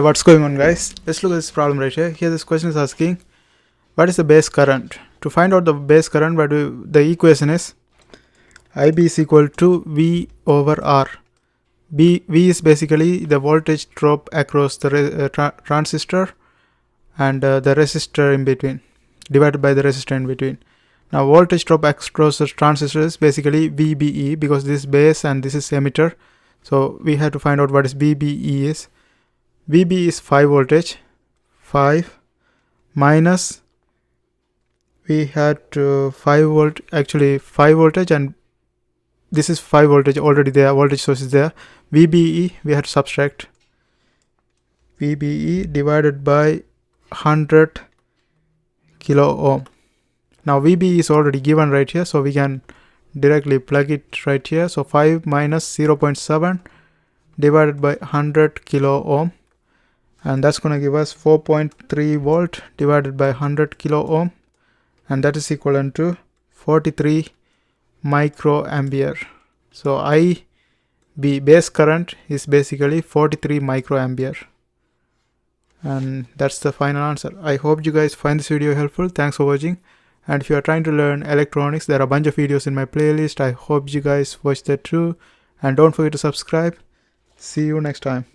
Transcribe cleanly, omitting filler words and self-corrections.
what's going on, guys? Let's look at this problem right here. Here this question is asking what is the base current. To find out the base current, the equation is IB is equal to V over R. V is basically the voltage drop across the transistor and the resistor in between, divided by the resistor in between. Now voltage drop across the transistor is basically VBE, because this is base and this is emitter. So we have to find out what is VBE is. VB is 5 voltage, 5 minus, we had 5 volt, actually 5 voltage, and this is 5 voltage already there, voltage source is there. VBE, we have to subtract VBE divided by 100 kilo ohm. Now VB is already given right here, so we can directly plug it right here. So 5 minus 0.7 divided by 100 kilo ohm, and that's going to give us 4.3 volt divided by 100 kilo ohm, and that is equivalent to 43 microampere. So IB, base current, is basically 43 microampere, and that's the final answer. I hope you guys find this video helpful. Thanks for watching, and if you are trying to learn electronics, there are a bunch of videos in my playlist. I hope you guys watch that too, and don't forget to subscribe. See you next time.